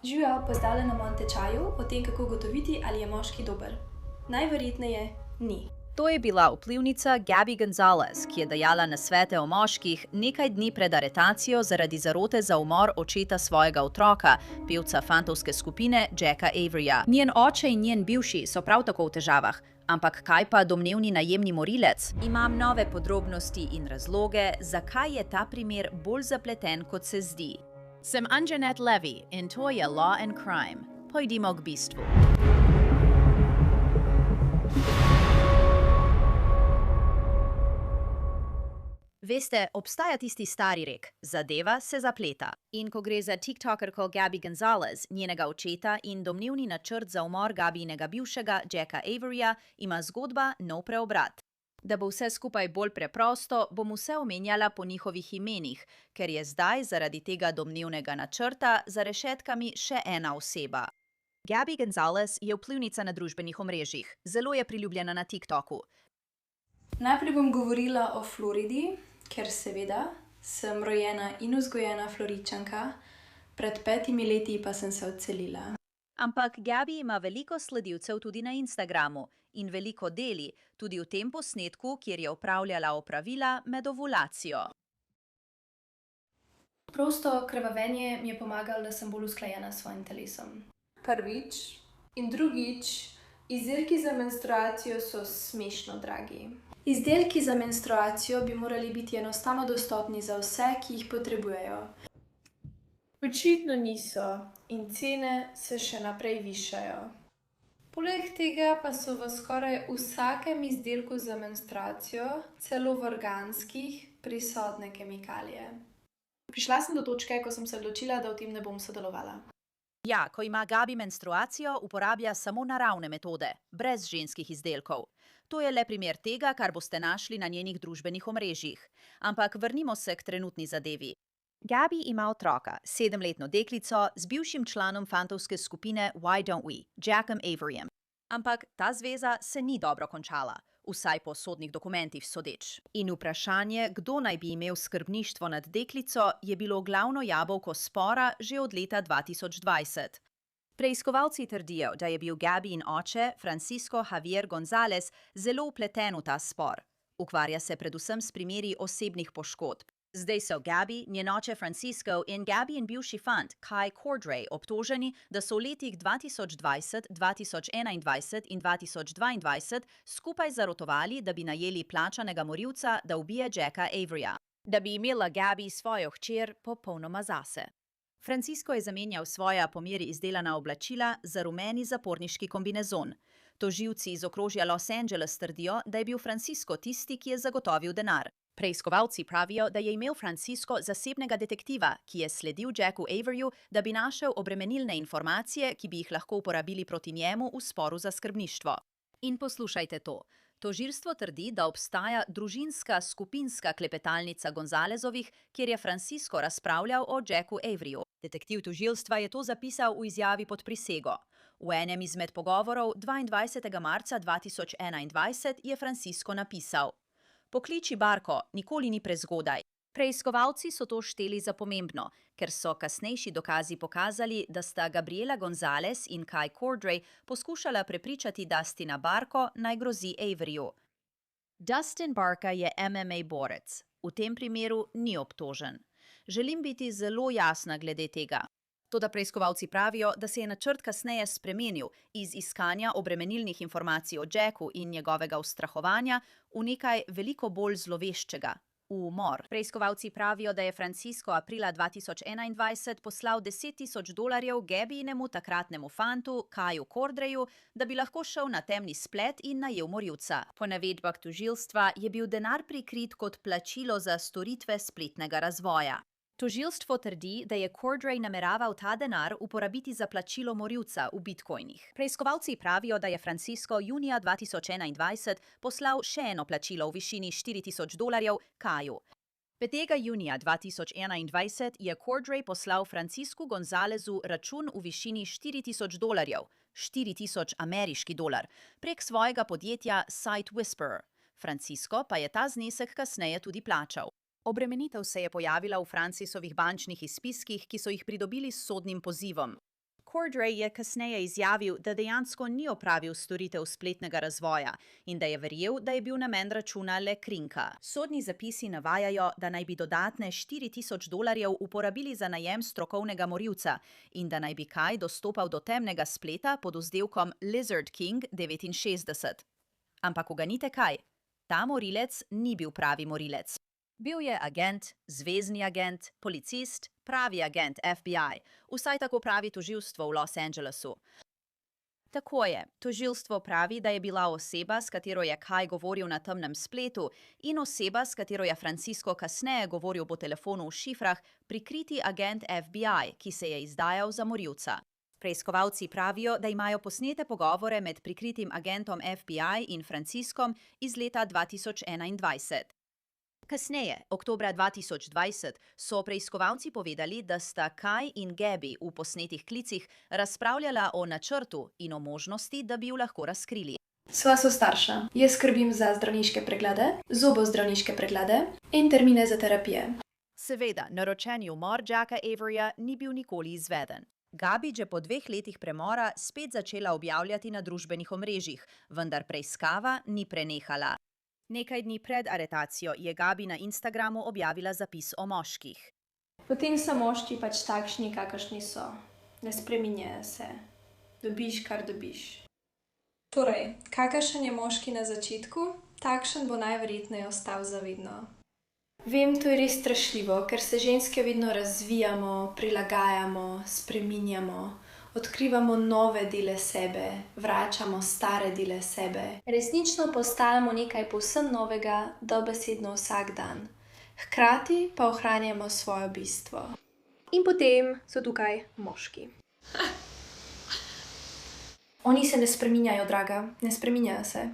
Živijo, pozdravljeni na mojem tečaju o tem, kako ugotoviti, ali je moški dober. Najverjetneje ni. To je bila vplivnica Gabby Gonzalez, ki je dajala nasvete o moških nekaj dni pred aretacijo zaradi zarote za umor očeta svojega otroka, pevca fantovske skupine Jacka Averyja. Njen oče in njen bivši so prav tako v težavah. Ampak kaj pa domnevni najemni morilec? Imam nove podrobnosti in razloge, zakaj je ta primer bolj zapleten, kot se zdi. Sem Anjanette Levy in to je Law and Crime. Pojdimo k bistvu. Veste, obstaja tisti stari rek, zadeva se zapleta. In ko gre za tiktokerko Gabby Gonzalez, njenega očeta in domnevni načrt za umor Gabbyjinega bivšega Jacka Averyja, ima zgodba nov preobrat. Da bo vse skupaj bolj preprosto, bom vse omenjala po njihovih imenih, ker je zdaj zaradi tega domnevnega načrta za rešetkami še ena oseba. Gabby Gonzalez je vplivnica na družbenih omrežjih, zelo je priljubljena na TikToku. Najprej bom govorila o Floridi, ker seveda sem rojena in vzgojena Floridčanka, pred 5 leti pa sem se odselila. Ampak Gabby ima veliko sledilcev tudi na Instagramu in veliko deli, tudi v tem posnetku, kjer je opravljala opravila med ovulacijo. Prosto krvavenje mi je pomagalo, da sem bolj usklajena s svojim telesom. Prvič in drugič, izdelki za menstruacijo so smešno dragi. Izdelki za menstruacijo bi morali biti enostavno dostopni za vse, ki jih potrebujejo. Očitno niso in cene se še naprej višajo. Poleg tega pa so v skoraj vsakem izdelku za menstruacijo, celo v organskih, prisotne kemikalije. Prišla sem do točke, ko sem se odločila, da v tem ne bom sodelovala. Ja, ko ima Gabby menstruacijo, uporablja samo naravne metode, brez ženskih izdelkov. To je le primer tega, kar boste našli na njenih družbenih omrežjih. Ampak vrnimo se k trenutni zadevi. Gabby ima otroka, 7-letno deklico, z bivšim članom fantovske skupine Why Don't We, Jackom Averyjem. Ampak ta zveza se ni dobro končala, vsaj po sodnih dokumentih sodeč. In vprašanje, kdo naj bi imel skrbništvo nad deklico, je bilo glavno jabolko spora že od leta 2020. Preiskovalci trdijo, da je bil Gabbyjin oče, Francisco Javier Gonzalez, vpleten v ta spor. Ukvarja se predvsem s primeri osebnih poškodb. Zdaj so Gabby, njen oče Francisco in Gabbyjin bivši fant Kai Cordray obtoženi, da so v letih 2020, 2021 in 2022 skupaj zarotovali, da bi najeli plačanega morilca, da ubije Jacka Averyja. Da bi imela Gabby svojo hčer popolnoma zase. Francisco je zamenjal svoja po meri izdelana oblačila za rumeni zaporniški kombinezon. Tožilci iz okrožja Los Angeles trdijo, da je bil Francisco tisti, ki je zagotovil denar. Preiskovalci pravijo, da je imel Francisco zasebnega detektiva, ki je sledil Jacku Averyju, da bi našel obremenilne informacije, ki bi jih lahko uporabili proti njemu v sporu za skrbništvo. In poslušajte to. Tožilstvo trdi, da obstaja družinska skupinska klepetalnica Gonzalezovih, kjer je Francisco razpravljal o Jacku Averyju. Detektiv tožilstva je to zapisal v izjavi pod prisego. V enem izmed pogovorov 22. marca 2021 je Francisco napisal: "Pokliči Barko, nikoli ni prezgodaj." Preiskovalci so to šteli za pomembno, ker so kasnejši dokazi pokazali, da sta Gabriela Gonzalez in Kai Cordray poskušala prepričati Dustina Barko, naj grozi Averyju. Dustin Barka je MMA borec. V tem primeru ni obtožen. Želim biti zelo jasna glede tega. Toda preiskovalci pravijo, da se je načrt kasneje spremenil iz iskanja obremenilnih informacij o Jacku in njegovega ustrahovanja v nekaj veliko bolj zloveščega. V umor. Preiskovalci pravijo, da je Francisco aprila 2021 poslal $10,000 Gabbyjinemu takratnemu fantu, Kaju Cordrayu, da bi lahko šel na temni splet in najel morilca. Po navedbah tožilstva je bil denar prikrit kot plačilo za storitve spletnega razvoja. Tožilstvo trdi, da je Cordray nameraval ta denar uporabiti za plačilo morilca v bitcoinih. Preiskovalci pravijo, da je Francisco junija 2021 poslal še eno plačilo v višini $4,000 Kaju. 5. junija 2021 je Cordray poslal Franciscu Gonzalezu račun v višini $4,000, $4,000 prek svojega podjetja Site Whisperer. Francisco pa je ta znesek kasneje tudi plačal. Obremenitev se je pojavila v Francisovih bančnih izpiskih, ki so jih pridobili s sodnim pozivom. Cordray je kasneje izjavil, da dejansko ni opravil storitev spletnega razvoja in da je verjel, da je bil namen računa le krinka. Sodni zapisi navajajo, da naj bi dodatne $4,000 uporabili za najem strokovnega morilca in da naj bi Kai dostopal do temnega spleta pod vzdevkom Lizard King 69. Ampak uganite kaj? Ta morilec ni bil pravi morilec. Bil je agent, zvezni agent, policist, pravi agent FBI, vsaj tako pravi tožilstvo v Los Angelesu. Tako je, tožilstvo pravi, da je bila oseba, s katero je Kai govoril na temnem spletu, in oseba, s katero je Francisco kasneje govoril po telefonu v šifrah, prikriti agent FBI, ki se je izdajal za morilca. Preiskovalci pravijo, da imajo posnete pogovore med prikritim agentom FBI in Franciscom iz leta 2021. Kasneje, oktobra 2020, so preiskovalci povedali, da sta Kai in Gabby v posnetih klicih razpravljala o načrtu in o možnosti, da bi ju lahko razkrili. Sva so starša. Jaz skrbim za zdravniške preglede, zobozdravniške preglede in termine za terapije. Seveda, naročeni umor Jacka Averyja ni bil nikoli izveden. Gabi že po 2 letih premora spet začela objavljati na družbenih omrežjih, vendar preiskava ni prenehala. Nekaj dni pred aretacijo je Gabi na Instagramu objavila zapis o moških. Potem so moški pač takšni, kakršni so. Ne spreminjajo se. Dobiš, kar dobiš. Torej, kakršen je moški na začetku, takšen bo najverjetneje ostal zavedno. Vem, to je res strašljivo, ker se ženske vedno razvijamo, prilagajamo, spreminjamo, odkrivamo nove dele sebe, vračamo stare dele sebe. Resnično postajamo nekaj povsem novega, dobesedno vsak dan. Hkrati pa ohranjamo svoje bistvo. In potem so tukaj moški. Oni se ne spreminjajo, draga, ne spreminjajo se.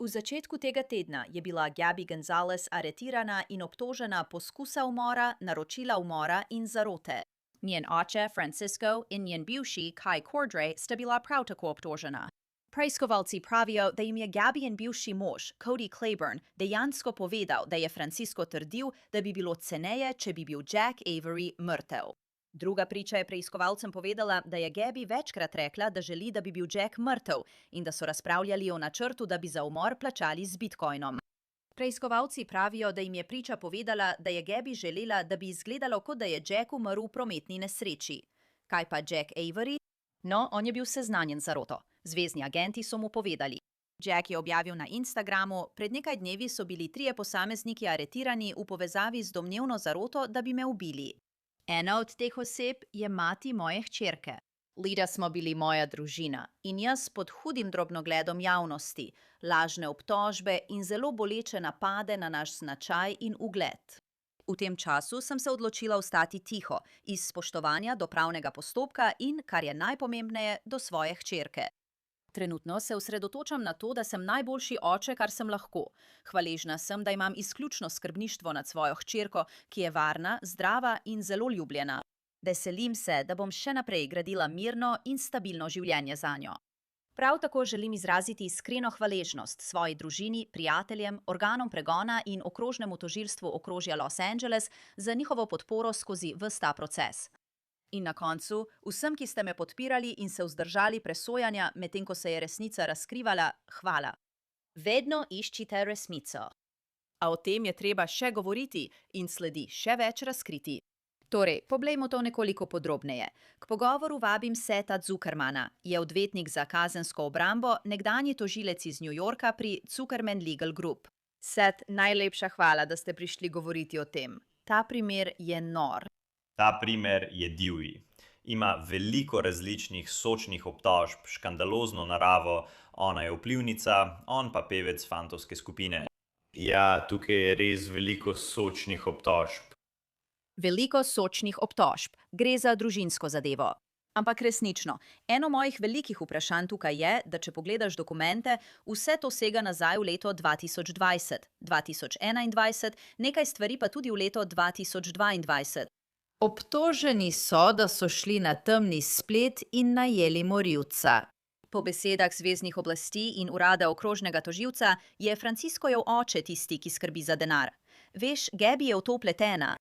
V začetku tega tedna je bila Gabby Gonzalez aretirana in obtožena poskusa umora, naročila umora in zarote. Njen oče, Francisco, in njen bivši, Kai Cordray, sta bila prav tako obtožena. Preiskovalci pravijo, da jim je Gabbyin bivši mož, Cody Claiborne, dejansko povedal, da je Francisco trdil, da bi bilo ceneje, če bi bil Jack Avery mrtev. Druga priča je preiskovalcem povedala, da je Gabby večkrat rekla, da želi, da bi bil Jack mrtev in da so razpravljali o načrtu, da bi za umor plačali z bitcoinom. Preiskovalci pravijo, da jim je priča povedala, da je Gabby želela, da bi izgledalo, kot da je Jack umrl v prometni nesreči. Kaj pa Jack Avery? No, on je bil seznanjen z zaroto. Zvezni agenti so mu povedali. Jack je objavil na Instagramu, pred nekaj dnevi so bili 3 posamezniki aretirani v povezavi z domnevno zaroto, da bi me ubili. Ena od teh oseb je mati moje hčerke. Lida smo bili moja družina in jaz pod hudim drobnogledom javnosti, lažne obtožbe in zelo boleče napade na naš značaj in ugled. V tem času sem se odločila ostati tiho, iz spoštovanja do pravnega postopka in, kar je najpomembneje, do svoje hčerke. Trenutno se osredotočam na to, da sem najboljši oče, kar sem lahko. Hvaležna sem, da imam izključno skrbništvo nad svojo hčerko, ki je varna, zdrava in zelo ljubljena. Veselim se, da bom še naprej gradila mirno in stabilno življenje zanjo. Prav tako želim izraziti iskreno hvaležnost svoji družini, prijateljem, organom pregona in okrožnemu tožilstvu okrožja Los Angeles za njihovo podporo skozi ves ta proces. In na koncu, vsem, ki ste me podpirali in se vzdržali presojanja, medtem ko se je resnica razkrivala, hvala. Vedno iščite resnico. A o tem je treba še govoriti in sledi še več razkriti. Torej, poglejmo to nekoliko podrobneje. K pogovoru vabim Setha Zuckermana, je odvetnik za kazensko obrambo, nekdanji tožilec iz New Yorka pri Zuckerman Legal Group. Seth, najlepša hvala, da ste prišli govoriti o tem. Ta primer je nor. Ta primer je divji. Ima veliko različnih sočnih obtožb, škandalozno naravo, ona je vplivnica, on pa pevec fantovske skupine. Ja, tukaj je res veliko sočnih obtožb. Veliko sočnih obtožb. Gre za družinsko zadevo. Ampak resnično, eno mojih velikih vprašanj tukaj je, da če pogledaš dokumente, vse to sega nazaj v leto 2020, 2021, nekaj stvari pa tudi v leto 2022. Obtoženi so, da so šli na temni splet in najeli morilca. Po besedah zveznih oblasti in urada okrožnega tožilca je Franciscojev oče tisti, ki skrbi za denar. Veš, Gabby je v to vpletena.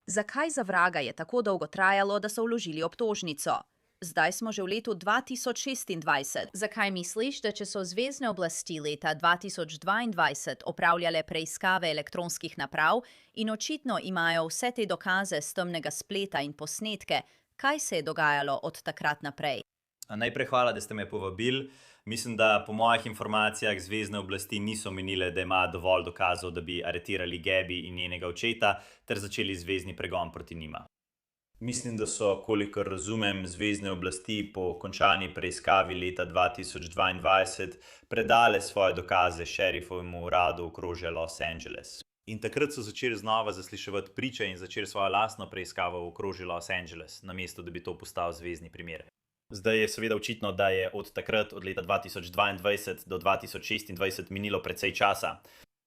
Zakaj za vraga je tako dolgo trajalo, da so vložili obtožnico? Zdaj smo že v letu 2026. Zakaj misliš, da če so zvezne oblasti leta 2022 opravljale preiskave elektronskih naprav in očitno imajo vse te dokaze s temnega spleta in posnetke, kaj se je dogajalo od takrat naprej? Najprej hvala, da ste me povabili. Mislim, da po mojih informacijah zvezne oblasti niso menile, da ima dovolj dokazov, da bi aretirali Gabi in njenega očeta ter začeli zvezni pregon proti njima. Mislim, da so, kolikor razumem, zvezne oblasti po končani preiskavi leta 2022 predale svoje dokaze šerifovemu uradu okrožja Los Angeles. In takrat so začeli znova zasliševati priče in začeli svojo lastno preiskavo v okrožju Los Angeles, namesto da bi to postal zvezni primer. Zdaj je seveda očitno, da je od takrat, od leta 2022 do 2026 minilo precej časa.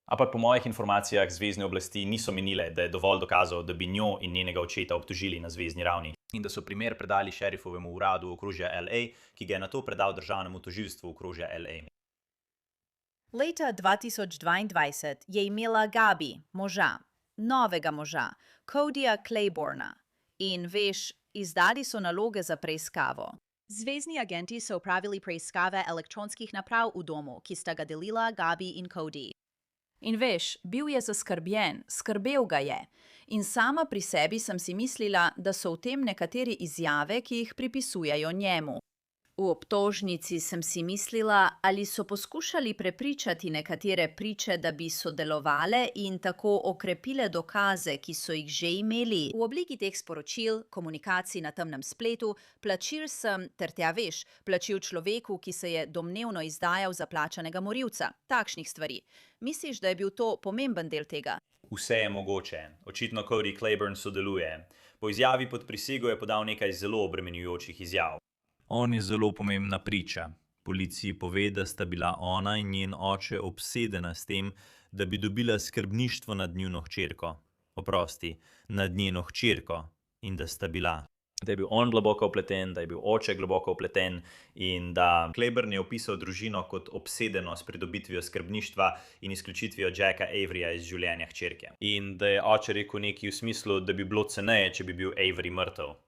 Ampak po mojih informacijah zvezne oblasti niso menile, da je dovolj dokazov, da bi njo in njenega očeta obtožili na zvezni ravni. In da so primer predali šerifovemu uradu okrožja LA, ki ga je nato predal državnemu tožilstvu okrožja LA. Leta 2022 je imela Gabi moža, novega moža, Codyja Clayborna. In veš, izdali so naloge za preiskavo. Zvezni agenti so opravili preiskave elektronskih naprav v domu, ki sta ga delila Gabi in Cody. In veš, bil je zaskrbljen, skrbel ga je. In sama pri sebi sem si mislila, da so v tem nekateri izjave, ki jih pripisujejo njemu. V obtožnici sem si mislila, ali so poskušali prepričati nekatere priče, da bi sodelovale in tako okrepile dokaze, ki so jih že imeli. V obliki teh sporočil, komunikacij na temnem spletu, plačil sem, ter tja veš, plačil človeku, ki se je domnevno izdajal za plačanega morilca. Takšnih stvari. Misliš, da je bil to pomemben del tega? Vse je mogoče. Očitno Cody Clayborn sodeluje. Po izjavi pod prisego je podal nekaj zelo obremenjujočih izjav. On je zelo pomembna priča. Policiji pove, da sta bila ona in njen oče obsedena s tem, da bi dobila skrbništvo nad njuno hčerko. Oprosti, nad njeno hčerko. In da sta bila. Da je bil on globoko vpleten, da je bil oče globoko vpleten in da Clayborn je opisal družino kot obsedeno s pridobitvijo skrbništva in izključitvijo Jacka Averyja iz življenja hčerke. In da je oče rekel nekaj v smislu, da bi bilo ceneje, če bi bil Avery mrtev.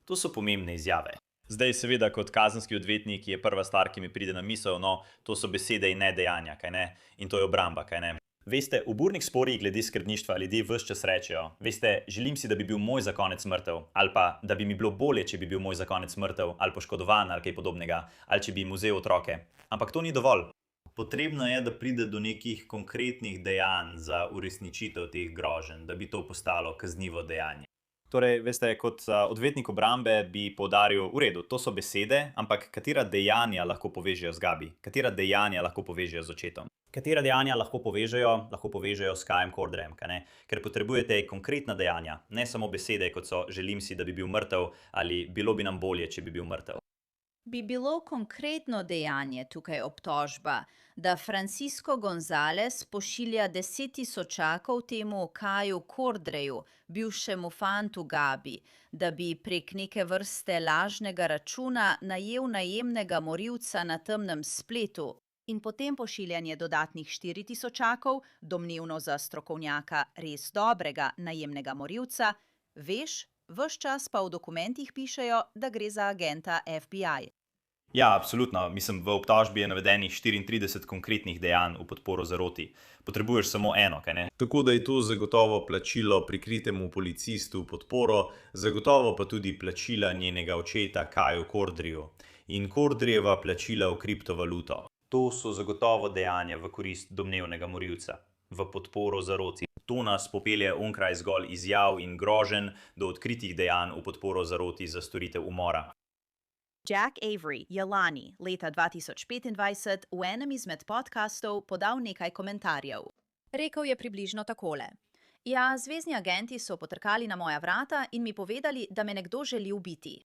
To so pomembne izjave. Zdaj seveda kot kazenski odvetnik je prva stvar, ki mi pride na misel, no, to so besede in ne dejanja, kaj ne? In to je obramba, kaj ne? Veste, v burnih sporih glede skrbništva ljudje ves čas rečejo, veste, želim si, da bi bil moj zakonec mrtev, ali pa, da bi mi bilo bolje, če bi bil moj zakonec mrtev, ali poškodovan, ali kaj podobnega, ali če bi jim vzel otroke. Ampak to ni dovolj. Potrebno je, da pride do nekih konkretnih dejanj za uresničitev teh groženj, da bi to postalo kaznivo dejanje. Torej, veste, kot odvetnik obrambe bi poudaril, v redu, to so besede, ampak katera dejanja lahko povežejo z Gabi? Katera dejanja lahko povežejo z očetom? Katera dejanja lahko povežejo s Kajem Cordrem, kaj ne? Ker potrebujete konkretna dejanja, ne samo besede, kot so želim si, da bi bil mrtev, ali bilo bi nam bolje, če bi bil mrtev. Bi bilo konkretno dejanje tukaj obtožba, da Francisco González pošilja 10.000 temu Kaju Cordreju, bivšemu fantu Gabi, da bi prek neke vrste lažnega računa najel najemnega morilca na temnem spletu in potem pošiljanje dodatnih 4.000, domnevno za strokovnjaka res dobrega najemnega morilca, veš, ves čas pa v dokumentih pišejo, da gre za agenta FBI. Ja, absolutno. Mislim, v obtožbi je navedenih 34 konkretnih dejanj v podporo zaroti. Potrebuješ samo eno, kaj ne? Tako da je to zagotovo plačilo prikritemu policistu v podporo, zagotovo pa tudi plačila njenega očeta Kaju Cordreju in Cordrejeva plačila v kriptovaluto. To so zagotovo dejanja v korist domnevnega morilca, v podporo zaroti. To nas popelje onkraj zgolj izjav in groženj do odkritih dejanj v podporo zaroti za storitev umora. Jack Avery je lani, leta 2025, v enem izmed podcastov podal nekaj komentarjev. Rekel je približno takole. Ja, zvezni agenti so potrkali na moja vrata in mi povedali, da me nekdo želi ubiti.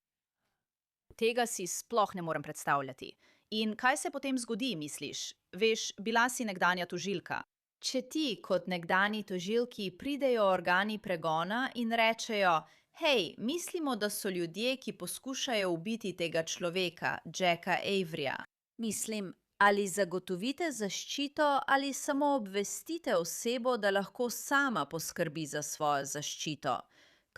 Tega si sploh ne morem predstavljati. In kaj se potem zgodi, misliš? Veš, bila si nekdanja tožilka. Če ti kot nekdanji tožilki pridejo organi pregona in rečejo, hej, mislimo, da so ljudje, ki poskušajo ubiti tega človeka, Jacka Averyja. Mislim, ali zagotovite zaščito ali samo obvestite osebo, da lahko sama poskrbi za svojo zaščito.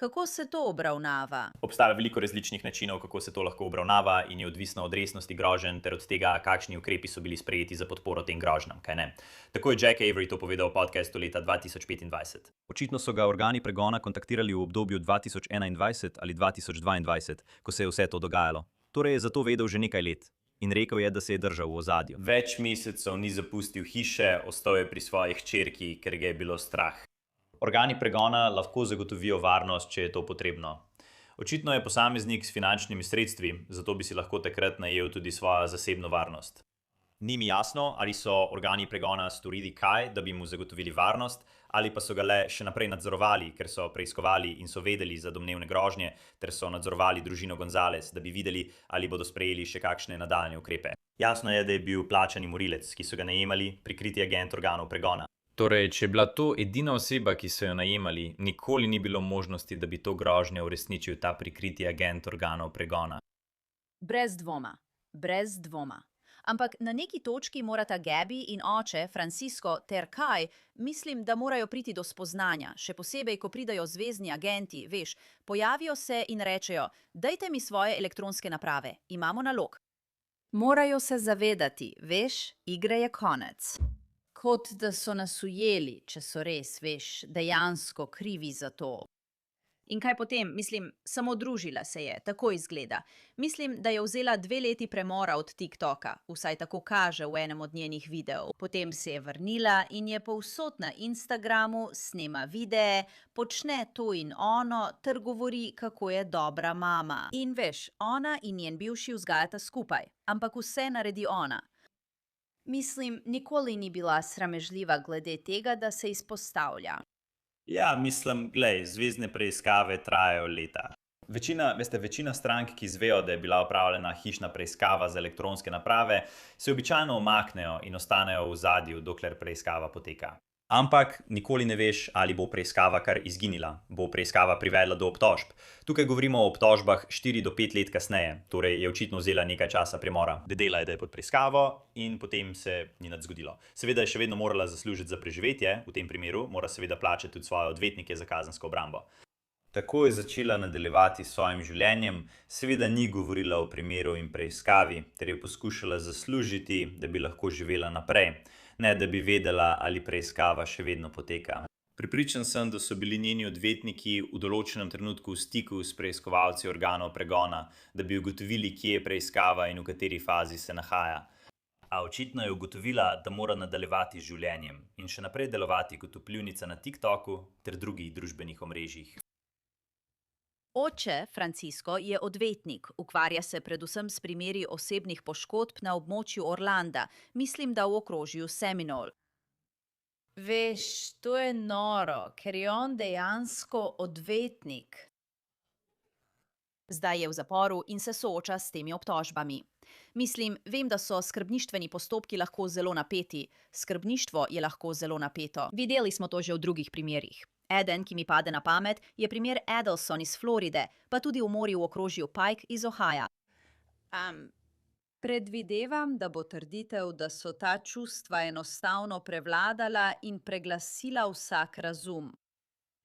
Kako se to obravnava? Obstaja veliko različnih načinov, kako se to lahko obravnava in je odvisno od resnosti groženj ter od tega, kakšni ukrepi so bili sprejeti za podporo tem grožnjam, kaj ne. Tako je Jack Avery to povedal v podcastu leta 2025. Očitno so ga organi pregona kontaktirali v obdobju 2021 ali 2022, ko se je vse to dogajalo. Torej je zato vedel že nekaj let. In rekel je, da se je držal v ozadju. Več mesecev ni zapustil hiše, ostal je pri svoji hčerki, ker ga je bilo strah. Organi pregona lahko zagotovijo varnost, če je to potrebno. Očitno je posameznik s finančnimi sredstvi, zato bi si lahko takrat najel tudi svojo zasebno varnost. Ni mi jasno, ali so organi pregona storili kaj, da bi mu zagotovili varnost, ali pa so ga le še naprej nadzorovali, ker so preiskovali in so vedeli za domnevne grožnje, ter so nadzorovali družino Gonzales, da bi videli, ali bodo sprejeli še kakšne nadaljnje ukrepe. Jasno je, da je bil plačani morilec, ki so ga najemali, prikriti agent organov pregona. Torej, če je bila to edina oseba, ki so jo najemali, nikoli ni bilo možnosti, da bi to grožnje uresničil ta prikriti agent organov pregona. Brez dvoma, brez dvoma. Ampak na neki točki morata Gabi in oče, Francisco ter Kai, mislim, da morajo priti do spoznanja, še posebej, ko pridajo zvezni agenti, veš, pojavijo se in rečejo, dajte mi svoje elektronske naprave, imamo nalog. Morajo se zavedati, veš, igre je konec. Kot da so nas ujeli, če so res, veš, dejansko krivi za to. In kaj potem? Mislim, samo družila se je, tako izgleda. Mislim, da je vzela 2 leti premora od TikToka, vsaj tako kaže v enem od njenih videov. Potem se je vrnila in je povsod na Instagramu, snema videe, počne to in ono, ter govori, kako je dobra mama. In veš, ona in njen bivši vzgajata skupaj, ampak vse naredi ona. Mislim, nikoli ni bila sramežljiva glede tega, da se izpostavlja. Ja, mislim, glej, zvezne preiskave trajajo leta. Večina strank, ki izvejo, da je bila opravljena hišna preiskava za elektronske naprave, se običajno umaknejo in ostanejo v ozadju, dokler preiskava poteka. Ampak nikoli ne veš, ali bo preiskava kar izginila, bo preiskava privedla do obtožb. Tukaj govorimo o obtožbah 4 do 5 let kasneje, torej je očitno vzela nekaj časa premora. Dedela je, da je pod preiskavo in potem se ni nič zgodilo. Seveda je še vedno morala zaslužiti za preživetje, v tem primeru mora seveda plačati tudi svoje odvetnike za kazensko obrambo. Tako je začela nadaljevati s svojim življenjem, seveda ni govorila o primeru in preiskavi, ter je poskušala zaslužiti, da bi lahko živela naprej. Ne, da bi vedela, ali preiskava še vedno poteka. Prepričan sem, da so bili njeni odvetniki v določenem trenutku v stiku s preiskovalci organov pregona, da bi ugotovili, kje je preiskava in v kateri fazi se nahaja. A očitno je ugotovila, da mora nadaljevati z življenjem in še naprej delovati kot vplivnica na TikToku ter drugih družbenih omrežjih. Oče, Francisco, je odvetnik, ukvarja se predvsem s primeri osebnih poškodb na območju Orlanda, mislim, da v okrožju Seminole. Veš, to je noro, ker je on dejansko odvetnik. Zdaj je v zaporu in se sooča s temi obtožbami. Mislim, vem, da so skrbništveni postopki lahko zelo napeti. Skrbništvo je lahko zelo napeto. Videli smo to že v drugih primerih. Eden, ki mi pade na pamet, je primer Adelson iz Floride, pa tudi umori v okrožju Pike iz Ohaja. Predvidevam, da bo trditev, da so ta čustva enostavno prevladala in preglasila vsak razum.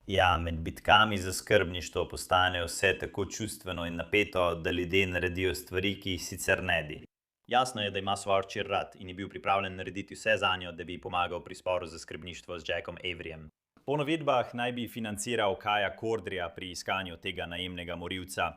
Ja, med bitkami za skrbništvo postane vse tako čustveno in napeto, da ljudje naredijo stvari, ki jih sicer ne bi. Jasno je, da ima svojo hčer rad in je bil pripravljen narediti vse zanjo, da bi ji pomagal pri sporu za skrbništvo z Jackom Averyjem. Po navedbah naj bi financiral Kaya Cordrija pri iskanju tega najemnega morilca.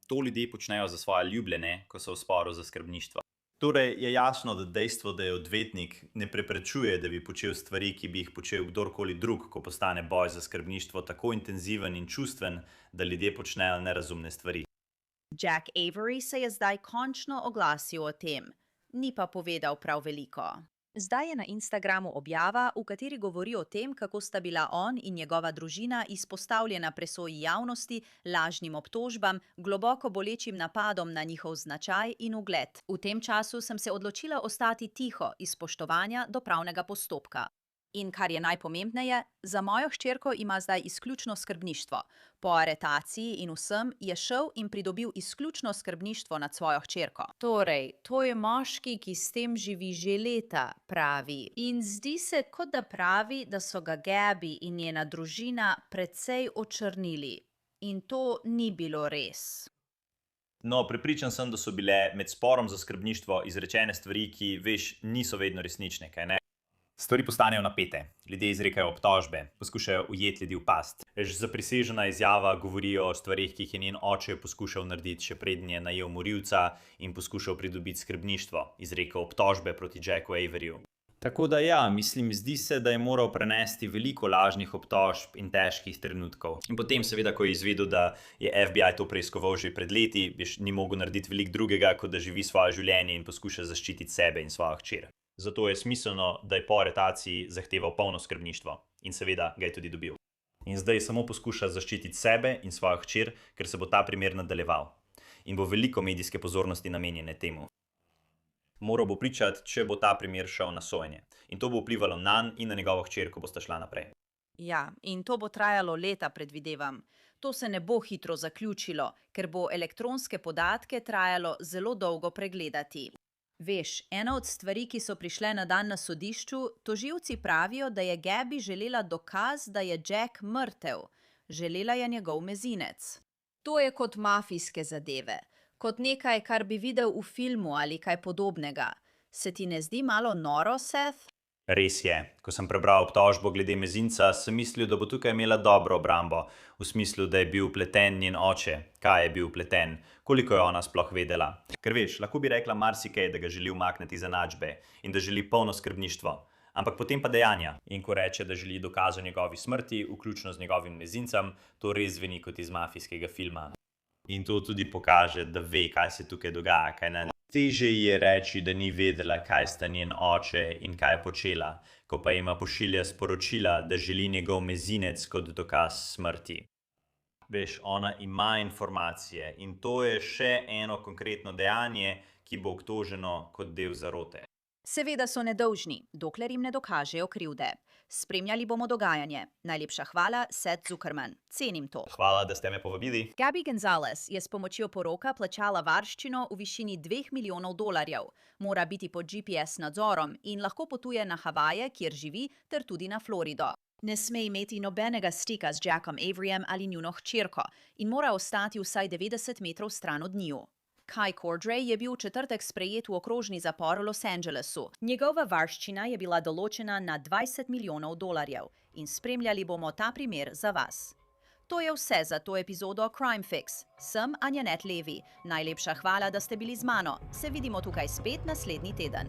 To ljudje počnejo za svoje ljubljene, ko so v sporu za skrbništvo. Torej je jasno, da dejstvo, da je odvetnik, ne preprečuje, da bi počel stvari, ki bi jih počel kdorkoli drug, ko postane boj za skrbništvo tako intenziven in čustven, da ljudje počnejo nerazumne stvari. Jack Avery se je zdaj končno oglasil o tem, ni pa povedal prav veliko. Zdaj je na Instagramu objava, v kateri govori o tem, kako sta bila on in njegova družina izpostavljena presoji javnosti, lažnim obtožbam, globoko bolečim napadom na njihov značaj in ugled. V tem času sem se odločila ostati tiho iz spoštovanja do pravnega postopka. In kar je najpomembneje, za mojo hčerko ima zdaj izključno skrbništvo. Po aretaciji in vsem je šel in pridobil izključno skrbništvo nad svojo hčerko. Torej, to je moški, ki s tem živi že leta, pravi. In zdi se, kot da pravi, da so ga Gabi in njena družina precej očrnili. In to ni bilo res. No, prepričan sem, da so bile med sporom za skrbništvo izrečene stvari, ki, veš, niso vedno resnične, kaj ne? Stvari postanejo napete, ljudje izrekajo obtožbe, poskušajo ujeti ljudi v past. Zaprisežena izjava govori o stvarih, ki jih je njen oče poskušal narediti, še preden je najel morilca in poskušal pridobiti skrbništvo, izrekel obtožbe proti Jacku Averyju. Tako da ja, mislim, zdi se, da je moral prenesti veliko lažnih obtožb in težkih trenutkov. In potem seveda, ko je izvedel, da je FBI to preiskoval že pred leti, ni mogel narediti veliko drugega, kot da živi svoje življenje in poskuša zaščititi sebe in svojo hčer. Zato je smiselno, da je po aretaciji zahteval polno skrbništvo in seveda ga je tudi dobil. In zdaj samo poskuša zaščititi sebe in svojo hčer, ker se bo ta primer nadaljeval. In bo veliko medijske pozornosti namenjene temu. Moral bo pričati, če bo ta primer šel na sojenje. In to bo vplivalo nanj in na njegovo hčer, ko bosta šla naprej. Ja, in to bo trajalo leta, predvidevam. To se ne bo hitro zaključilo, ker bo elektronske podatke trajalo zelo dolgo pregledati. Veš, ena od stvari, ki so prišle na dan na sodišču, tožilci pravijo, da je Gabby želela dokaz, da je Jack mrtev. Želela je njegov mezinec. To je kot mafijske zadeve. Kot nekaj, kar bi videl v filmu ali kaj podobnega. Se ti ne zdi malo noro, Seth? Res je. Ko sem prebral obtožbo glede mezinca, sem mislil, da bo tukaj imela dobro obrambo. V smislu, da je bil vpleten njen oče. Kaj je bil vpleten? Koliko je ona sploh vedela? Ker veš, lahko bi rekla marsikaj, da ga želi umakniti iz enačbe in da želi polno skrbništvo. Ampak potem pa dejanja. In ko reče, da želi dokaz o njegovi smrti, vključno z njegovim mezincem, to res zveni kot iz mafijskega filma. In to tudi pokaže, da ve, kaj se tukaj dogaja, kaj ne. Težje je reči, da ni vedela, kaj sta njen oče in kaj je počela, ko pa ima pošilja sporočila, da želi njegov mezinec kot dokaz smrti. Veš, ona ima informacije in to je še eno konkretno dejanje, ki bo obtoženo kot del zarote. Seveda so nedolžni, dokler jim ne dokažejo krivde. Spremljali bomo dogajanje. Najlepša hvala, Seth Zuckerman. Cenim to. Hvala, da ste me povabili. Gabby Gonzalez je s pomočjo poroka plačala varščino v višini $2 milijonov. Mora biti pod GPS nadzorom in lahko potuje na Havaje, kjer živi, ter tudi na Florido. Ne sme imeti nobenega stika z Jackom Averyjem ali njuno hčerko in mora ostati vsaj 90 metrov stran od njiju. Kai Cordray je bil v četrtek sprejet v okrožni zapor v Los Angelesu. Njegova varščina je bila določena na $20 milijonov in spremljali bomo ta primer za vas. To je vse za to epizodo Crime Fix. Sem Anjanet Levi. Najlepša hvala, da ste bili z mano. Se vidimo tukaj spet naslednji teden.